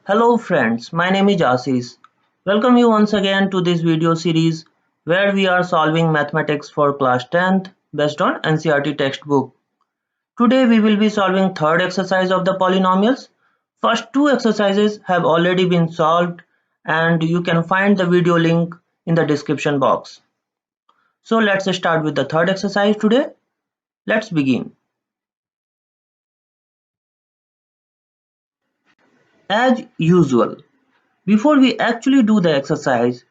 Hello friends, my name is Asis. Welcome you once again to this video series where we are solving mathematics for class 10th based on NCERT textbook. Today we will be solving third exercise of the polynomials. First two exercises have already been solved and you can find the video link in the description box. So let's start with the third exercise today. Let's begin. As usual, before we actually do the exercise,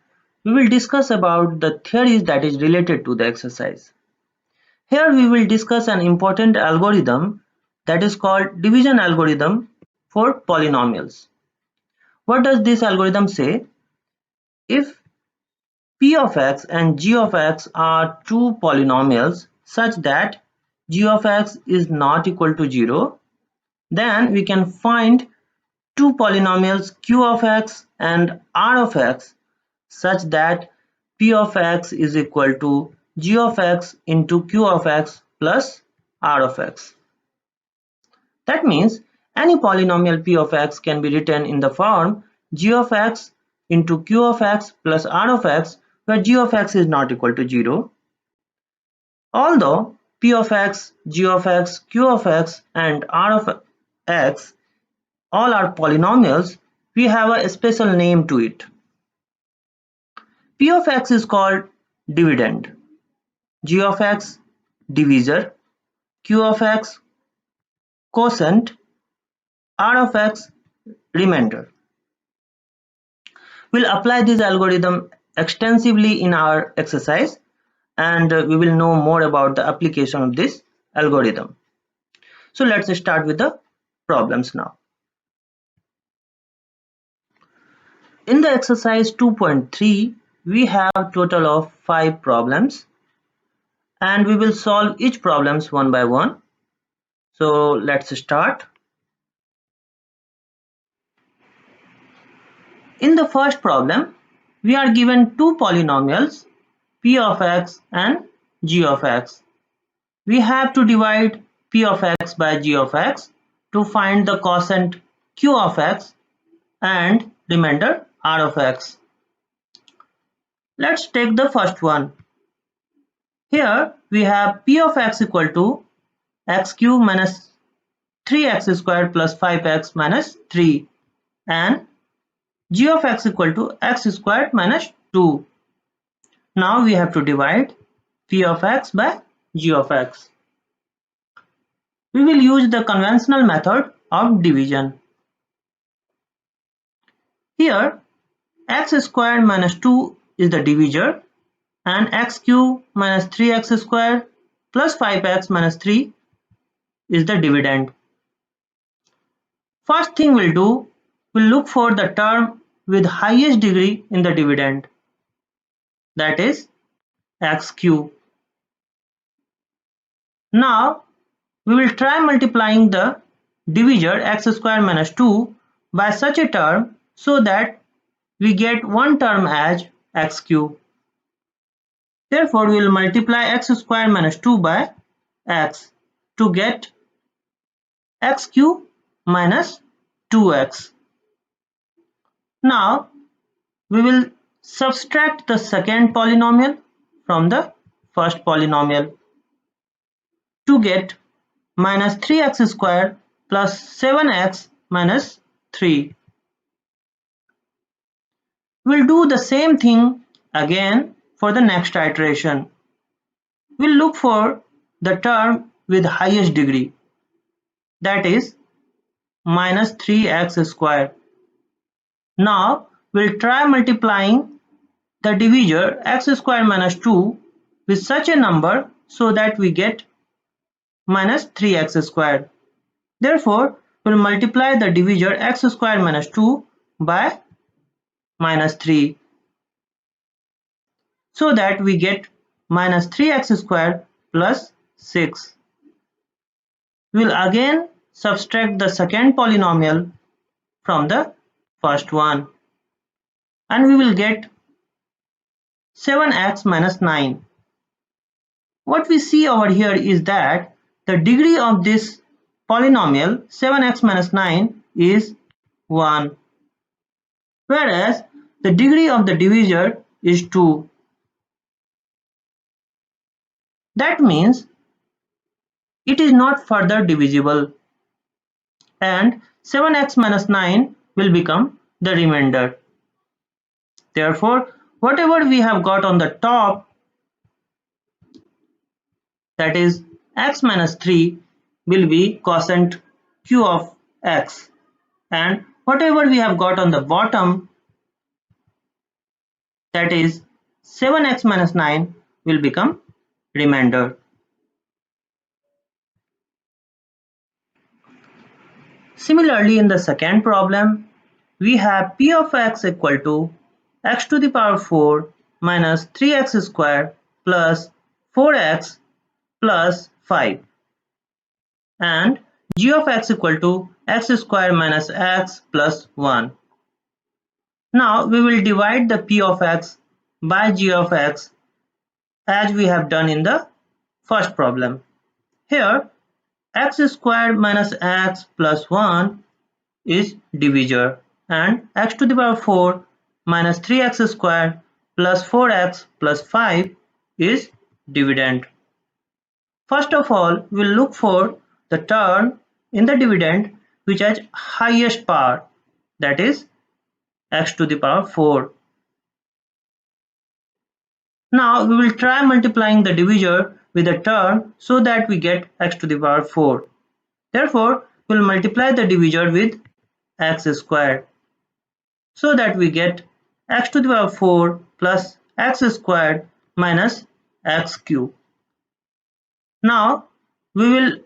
we will discuss about the theories that is related to the exercise. Here we will discuss an important algorithm that is called division algorithm for polynomials. What does this algorithm say? If p of x and g of x are two polynomials such that g of x is not equal to 0, then we can find two polynomials q of x and r of x such that p of x is equal to g of x into q of x plus r of x. That means any polynomial p of x can be written in the form g of x into q of x plus r of x, where g of x is not equal to 0. Although p of x, g of x, q of x and r of x all are polynomials, we have a special name to it. P of x is called dividend, g of x divisor, q of x quotient, r of x remainder. We'll apply this algorithm extensively in our exercise and we will know more about the application of this algorithm. So let's start with the problems now. In the exercise 2.3, we have total of 5 problems and we will solve each problems one by one. So let's start. In the first problem, we are given two polynomials p of x and g of x. We have to divide p of x by g of x to find the quotient q of x and remainder r of x. Let's take the first one. Here we have p of x equal to x cube minus 3x squared plus 5x minus 3 and g of x equal to x squared minus 2. Now we have to divide p of x by g of x. We will use the conventional method of division. Here x squared minus 2 is the divisor and x cube minus 3x squared plus 5x minus 3 is the dividend. First thing we'll do, we'll look for the term with highest degree in the dividend, that is x cube. Now we will try multiplying the divisor x squared minus 2 by such a term so that we get one term as x cube. Therefore, we will multiply x squared minus 2 by x to get x cube minus 2x. Now, we will subtract the second polynomial from the first polynomial to get minus 3x squared plus 7x minus 3. We'll do the same thing again for the next iteration. We'll look for the term with highest degree, that is minus 3x squared. Now we'll try multiplying the divisor x squared minus 2 with such a number so that we get minus 3x squared. Therefore, we'll multiply the divisor x squared minus 2 by minus 3 so that we get minus 3x squared plus 6. We'll again subtract the second polynomial from the first one and we will get 7x minus 9. What we see over here is that the degree of this polynomial 7x minus 9 is 1. whereas the degree of the divisor is 2. That means it is not further divisible, and 7x minus 9 will become the remainder. Therefore, whatever we have got on the top, that is x minus 3, will be quotient q of x, and whatever we have got on the bottom, that is 7x minus 9, will become remainder. Similarly, in the second problem, we have p of x equal to x to the power 4 minus 3x square plus 4x plus 5, and g of x equal to x square minus x plus 1. Now we will divide the p of x by g of x as we have done in the first problem. Here x square minus x plus 1 is divisor, and x to the power 4 minus 3x square plus 4x plus 5 is dividend. First of all, we will look for the term in the dividend which has highest power, that is x to the power 4. Now we will try multiplying the divisor with a term so that we get x to the power 4. Therefore, we will multiply the divisor with x squared so that we get x to the power 4 plus x squared minus x cube. Now we will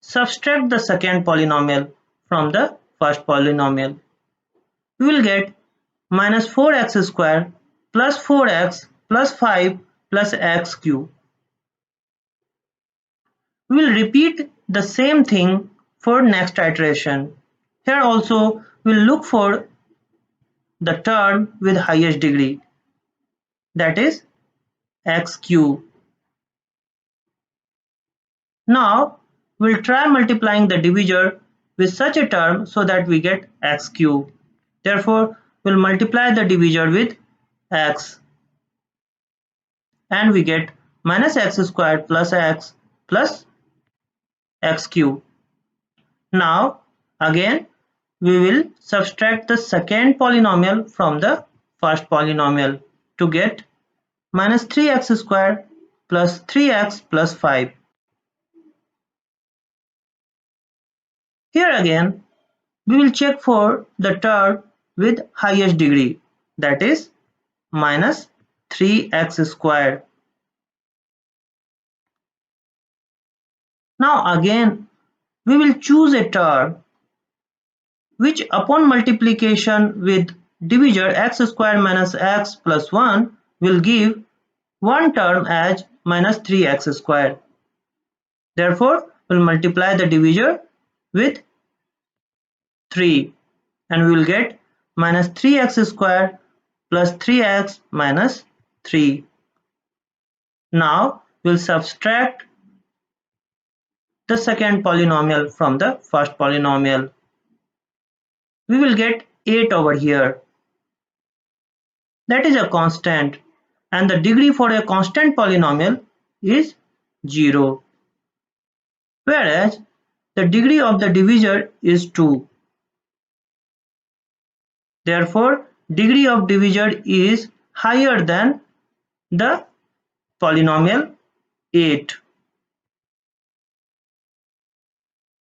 subtract the second polynomial from the first polynomial. We will get minus 4x squared plus 4x plus 5 plus x cube. We will repeat the same thing for next iteration. Here also we will look for the term with highest degree, that is x cube. Now we will try multiplying the divisor with such a term so that we get x cube. Therefore, we will multiply the divisor with x and we get minus x squared plus x cube. Now again we will subtract the second polynomial from the first polynomial to get minus 3x squared plus 3x plus 5. Here again we will check for the term with highest degree, that is minus 3x squared. Now again we will choose a term which upon multiplication with divisor x squared minus x plus 1 will give one term as minus 3x squared. Therefore, we will multiply the divisor with 3 and we will get minus 3x squared plus 3x minus 3. Now we will subtract the second polynomial from the first polynomial. We will get 8 over here. That is a constant, and the degree for a constant polynomial is 0, whereas the degree of the divisor is 2. Therefore, degree of divisor is higher than the polynomial 8.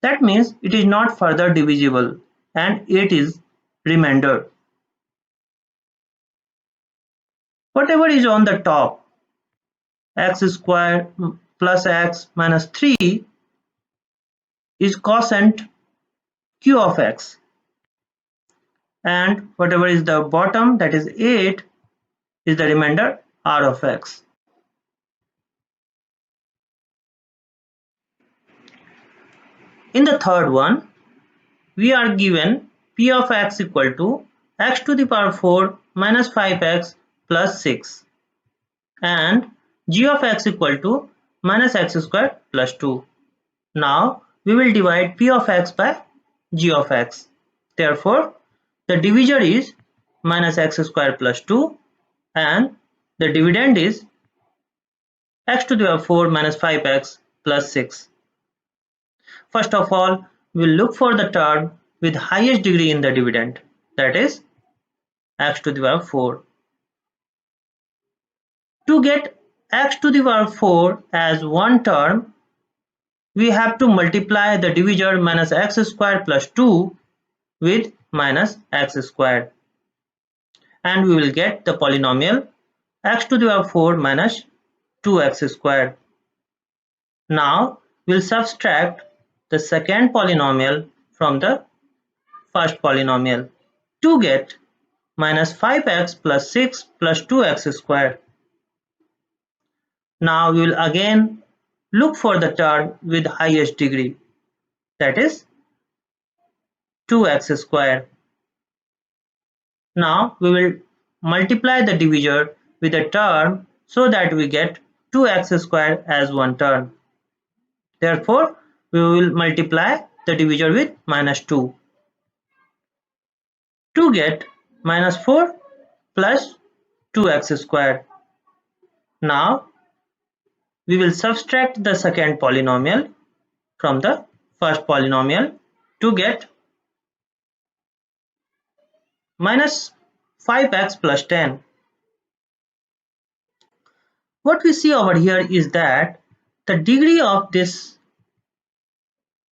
That means it is not further divisible and 8 is remainder. Whatever is on the top, x squared plus x minus 3 is quotient q of x, and whatever is the bottom, that is 8, is the remainder r of x. In the third one, we are given p of x equal to x to the power 4 minus 5x plus 6 and g of x equal to minus x squared plus 2. Now we will divide p of x by g of x. Therefore, The divisor is minus x square plus 2 and the dividend is x to the power 4 minus 5x plus 6. First of all, we'll look for the term with highest degree in the dividend, that is x to the power 4. To get x to the power 4 as one term, we have to multiply the divisor minus x square plus 2 with minus x squared, and we will get the polynomial x to the power 4 minus 2x squared. Now we'll subtract the second polynomial from the first polynomial to get minus 5x plus 6 plus 2x squared. Now we will again look for the term with highest degree, that is 2x squared. Now we will multiply the divisor with a term so that we get 2x squared as one term. Therefore, we will multiply the divisor with minus 2 to get minus 4 plus 2x squared. Now we will subtract the second polynomial from the first polynomial to get minus 5x plus 10. What we see over here is that the degree of this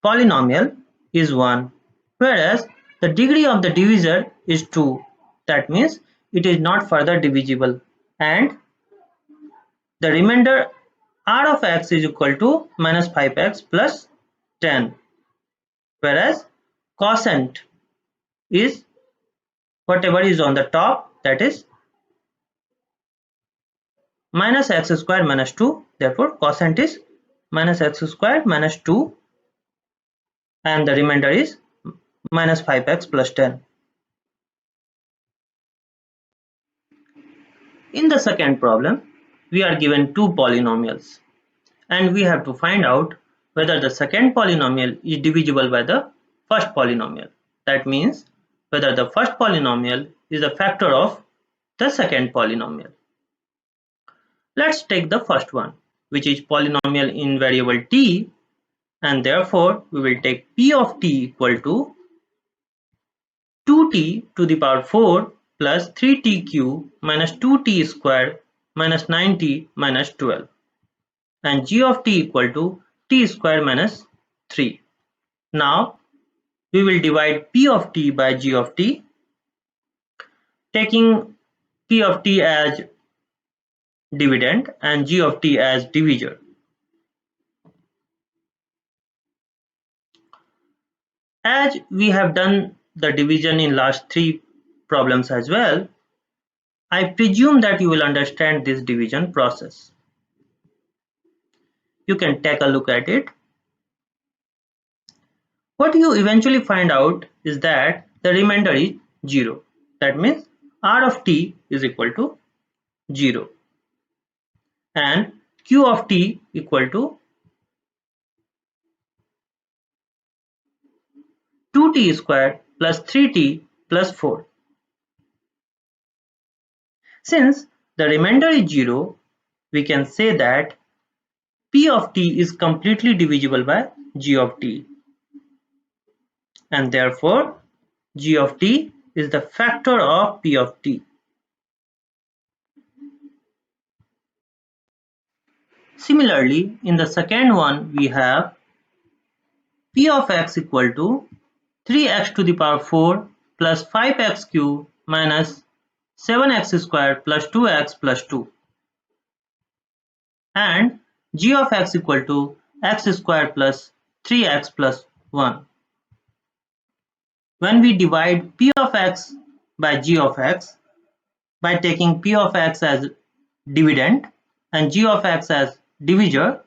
polynomial is 1, whereas the degree of the divisor is 2. That means it is not further divisible, and the remainder r of x is equal to minus 5x plus 10, whereas quotient is whatever is on the top, that is minus x square minus 2. Therefore, quotient is minus x square minus 2 and the remainder is minus 5x plus 10. In the second problem, we are given two polynomials and we have to find out whether the second polynomial is divisible by the first polynomial. That means whether the first polynomial is a factor of the second polynomial. Let's take the first one, which is polynomial in variable t, and therefore we will take p of t equal to 2t to the power 4 plus 3t cube minus 2t squared minus 9t minus 12, and g of t equal to t squared minus 3. Now we will divide p of t by g of t, taking p of t as dividend and g of t as divisor. As we have done the division in last three problems as well, I presume that you will understand this division process. You can take a look at it. What you eventually find out is that the remainder is 0. That means r of t is equal to 0 and q of t equal to 2t squared plus 3t plus 4. Since the remainder is 0, we can say that p of t is completely divisible by g of t, and therefore g of t is the factor of p of t. Similarly, in the second one, we have p of x equal to 3x to the power 4 plus 5x cube minus 7x squared plus 2x plus 2, and g of x equal to x squared plus 3x plus 1. When we divide p of x by g of x by taking p of x as dividend and g of x as divisor,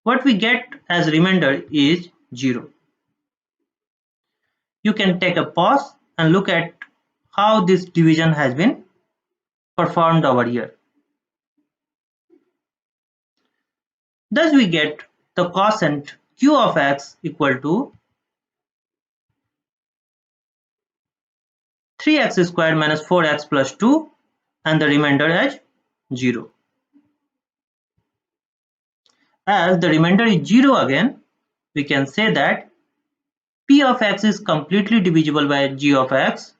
what we get as remainder is 0. You can take a pause and look at how this division has been performed over here. Thus we get the quotient q of x equal to 3x squared minus 4x plus 2 and the remainder as 0. As the remainder is 0 again, we can say that p of x is completely divisible by g of x,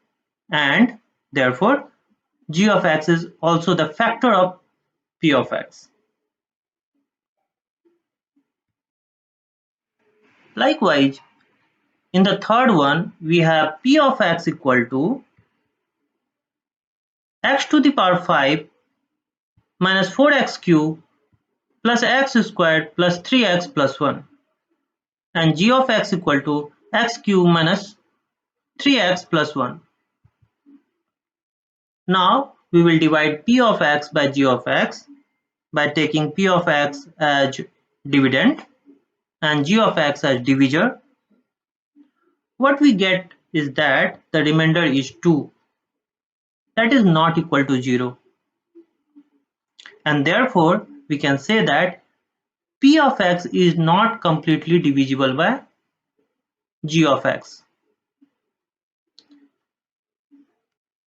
and therefore g of x is also the factor of p of x. Likewise, in the third one, we have p of x equal to x to the power 5 minus 4x cubed plus x squared plus 3x plus 1, and g of x equal to x cubed minus 3x plus 1. Now we will divide p of x by g of x by taking p of x as dividend and g of x as divisor. What we get is that the remainder is 2, that is not equal to 0, and therefore we can say that p of x is not completely divisible by g of x,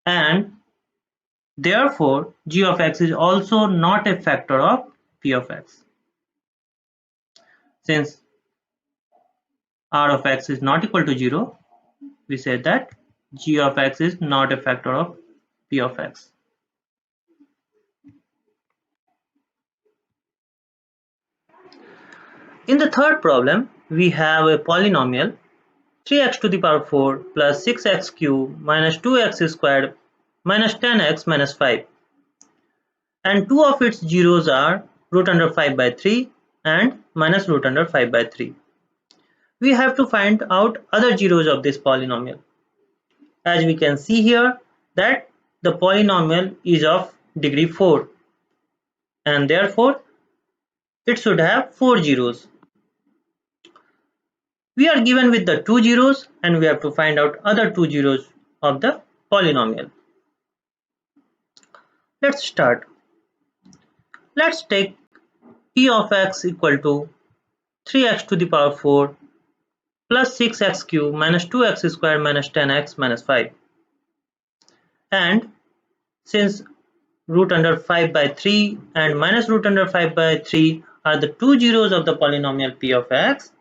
and therefore g of x is also not a factor of p of x. Since r of x is not equal to 0, we say that g of x is not a factor of p of x. In the third problem, we have a polynomial 3x to the power 4 plus 6x cubed minus 2x squared minus 10x minus 5, and two of its zeros are root under 5 by 3 and minus root under 5 by 3. We have to find out other zeros of this polynomial. As we can see here that the polynomial is of degree 4, and therefore it should have 4 zeros. We are given with the 2 zeros and we have to find out other 2 zeros of the polynomial. Let's start. Let's take p of x equal to 3x to the power 4 plus 6x cubed minus 2x squared minus 10x minus 5. And since root under 5 by 3 and minus root under 5 by 3 are the 2 zeros of the polynomial p of x,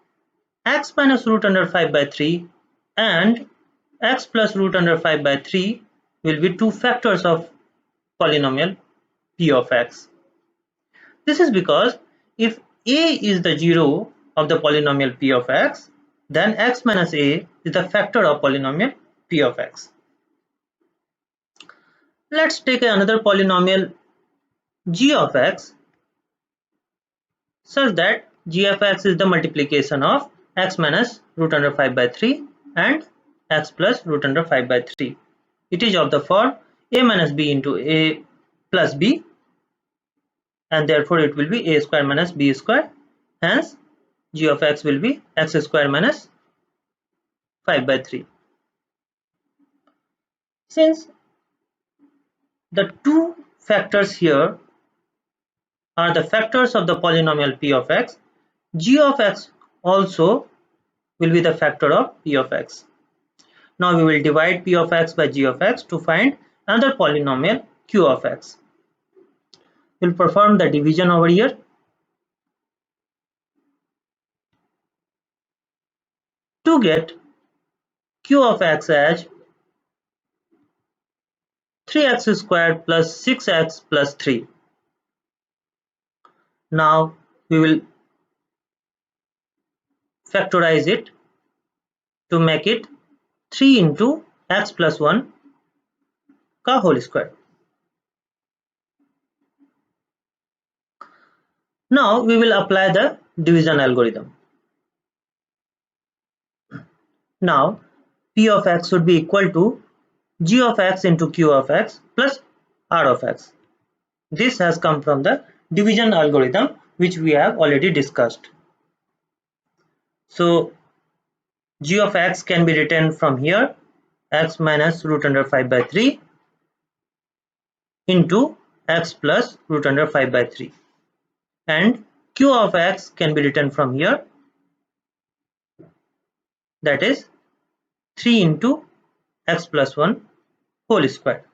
x minus root under 5 by 3 and x plus root under 5 by 3 will be two factors of polynomial p of x. This is because if a is the zero of the polynomial p of x, then x minus a is the factor of polynomial p of x. Let's take another polynomial g of x such that g of x is the multiplication of x minus root under 5 by 3 and x plus root under 5 by 3. It is of the form a minus b into a plus b, and therefore it will be a square minus b square. Hence g of x will be x square minus 5 by 3. Since the two factors here are the factors of the polynomial p of x, g of x also will be the factor of p of x. Now we will divide p of x by g of x to find another polynomial q of x. We'll perform the division over here. To get q of x as 3x squared plus 6x plus 3. Now we will factorize it to make it 3 into x plus 1 ka whole square. Now we will apply the division algorithm. Now p of x should be equal to g of x into q of x plus r of x. This has come from the division algorithm which we have already discussed. So g of x can be written from here x minus root under 5 by 3 into x plus root under 5 by 3, and q of x can be written from here, that is 3 into x plus 1 whole square.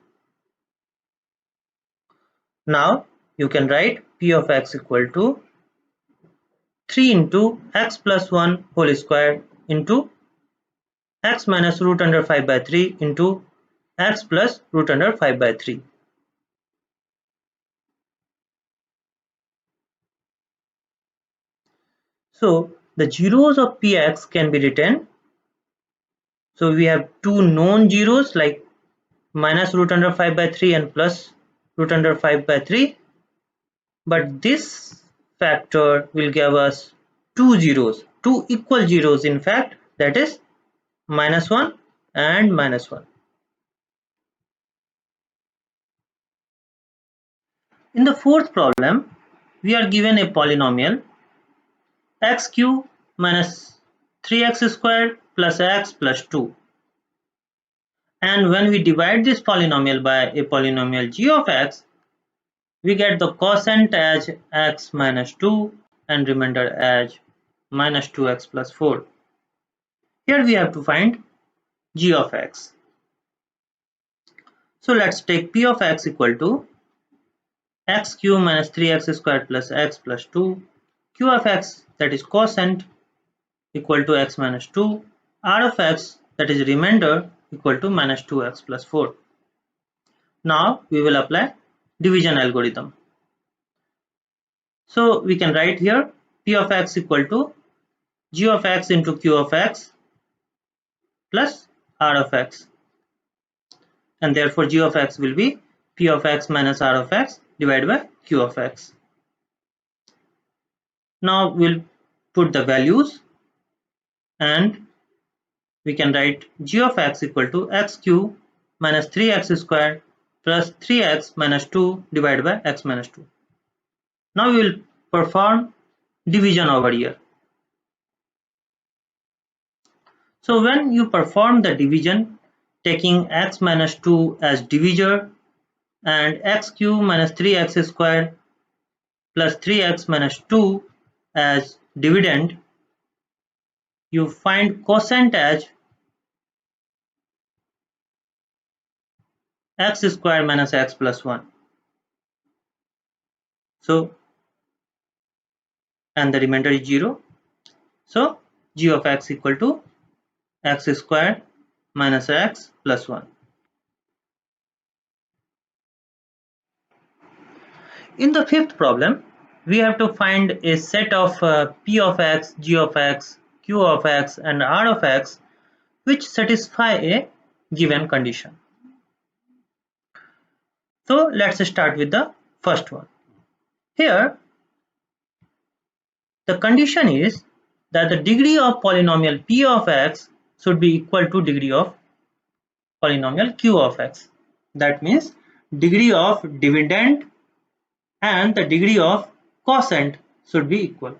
Now you can write p of x equal to 3 into x plus 1 whole square into x minus root under 5 by 3 into x plus root under 5 by 3. So the zeros of px can be written. So we have two known zeros like minus root under 5 by 3 and plus root under 5 by 3. But this factor will give us two zeros, two equal zeros in fact, that is minus 1 and minus 1. In the fourth problem, we are given a polynomial x cube minus 3x squared plus x plus 2. And when we divide this polynomial by a polynomial g of x, we get the quotient as x minus 2 and remainder as minus 2x plus 4. Here we have to find g of x. So let's take p of x equal to x cube minus 3x squared plus x plus 2, q of x that is quotient equal to x minus 2, r of x that is remainder equal to minus 2x plus 4. Now we will apply division algorithm. So we can write here p of x equal to g of x into q of x plus r of x, and therefore g of x will be p of x minus r of x divided by q of x. Now we'll put the values and we can write g of x equal to x cube minus 3x squared plus 3x minus 2 divided by x minus 2. Now we will perform division over here. So when you perform the division taking x minus 2 as divisor and x cube minus 3x squared plus 3x minus 2 as dividend, you find quotient as x squared minus x plus 1. So, and the remainder is 0. So, g of x equal to x squared minus x plus 1. In the fifth problem, we have to find a set of p of x, g of x, q of x and r of x which satisfy a given condition. So let's start with the first one. Here the condition is that the degree of polynomial p of x should be equal to degree of polynomial q of x. That means degree of dividend and the degree of quotient should be equal.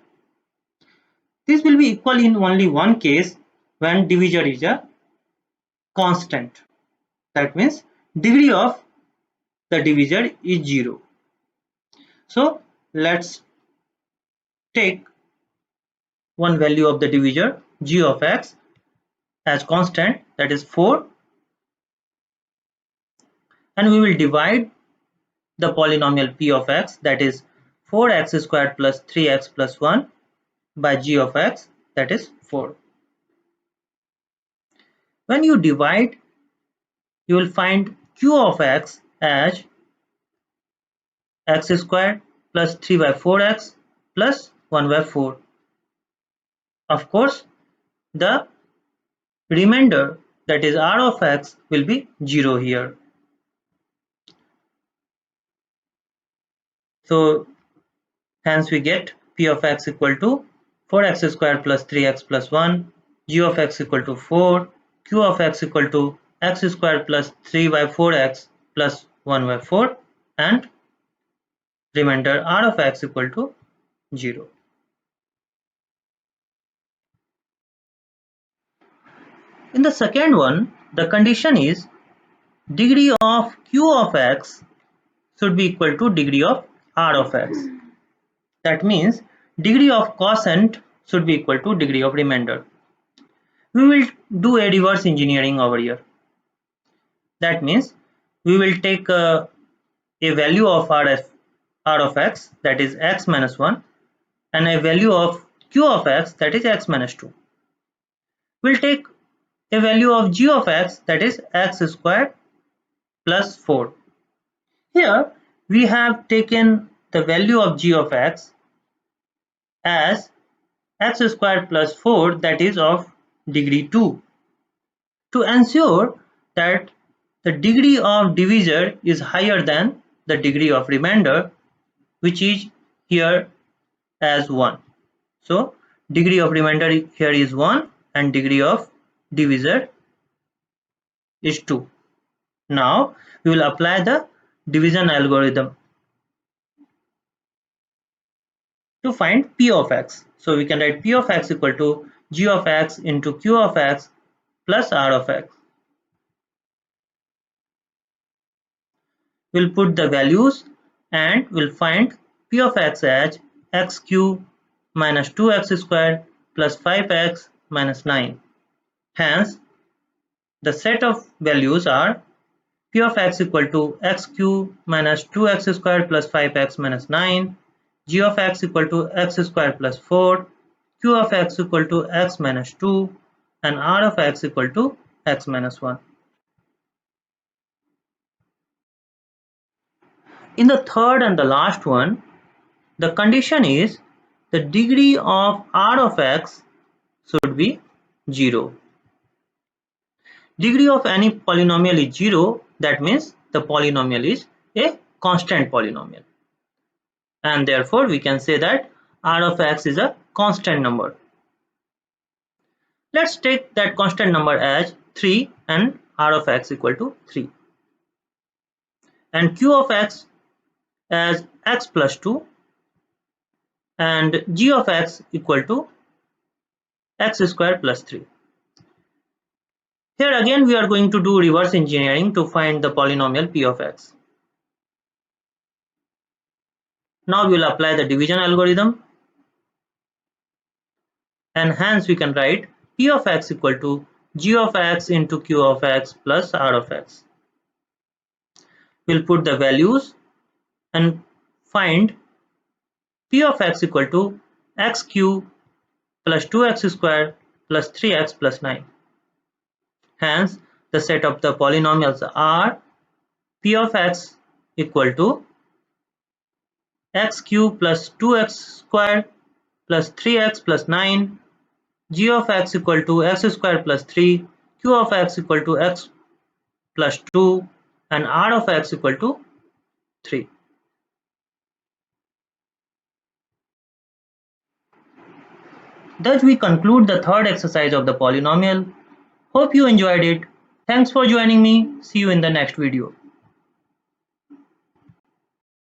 This will be equal in only one case, when divisor is a constant. That means degree of the divisor is 0. So let's take one value of the divisor g of x as constant, that is 4, and we will divide the polynomial p of x, that is 4x squared plus 3x plus 1 by g of x, that is 4. When you divide, you will find q of x as x squared plus 3 by 4x plus 1 by 4. Of course, the remainder, that is r of x, will be 0 here. So hence we get p of x equal to 4x squared plus 3x plus 1, g of x equal to 4, q of x equal to x squared plus 3 by 4x plus 1 by 4, and remainder r of x equal to 0. In the second one, the condition is degree of q of x should be equal to degree of r of x. That means degree of quotient should be equal to degree of remainder. We will do a reverse engineering over here. That means we will take a value of r of x, that is x minus 1, and a value of q of x, that is x minus 2. We'll take a value of g of x, that is x squared plus 4. Here we have taken the value of g of x as x squared plus 4, that is of degree 2. To ensure that the degree of divisor is higher than the degree of remainder, which is here as 1. So degree of remainder here is 1 and degree of divisor is 2. Now we will apply the division algorithm to find p of x. So we can write p of x equal to g of x into q of x plus r of x. We'll put the values and we'll find p of x as x cube minus 2x squared plus 5x minus 9. Hence, the set of values are p of x equal to x cube minus 2x squared plus 5x minus 9, g of x equal to x squared plus 4, q of x equal to x minus 2, and r of x equal to x minus 1. In the third and the last one, the condition is the degree of r of x should be 0. Degree of any polynomial is 0, that means the polynomial is a constant polynomial. And therefore we can say that r of x is a constant number. Let's take that constant number as 3 and r of x equal to 3. And q of x as x plus 2 and g of x equal to x squared plus 3. Here again we are going to do reverse engineering to find the polynomial p of x. Now we will apply the division algorithm, and hence we can write p of x equal to g of x into q of x plus r of x. We'll put the values and find p of x equal to x cube plus 2x squared plus 3x plus 9. Hence, the set of the polynomials are p of x equal to x cube plus 2x squared plus 3x plus 9, g of x equal to x squared plus 3, q of x equal to x plus 2, and r of x equal to 3. Thus we conclude the third exercise of the polynomial. Hope you enjoyed it. Thanks for joining me. See you in the next video.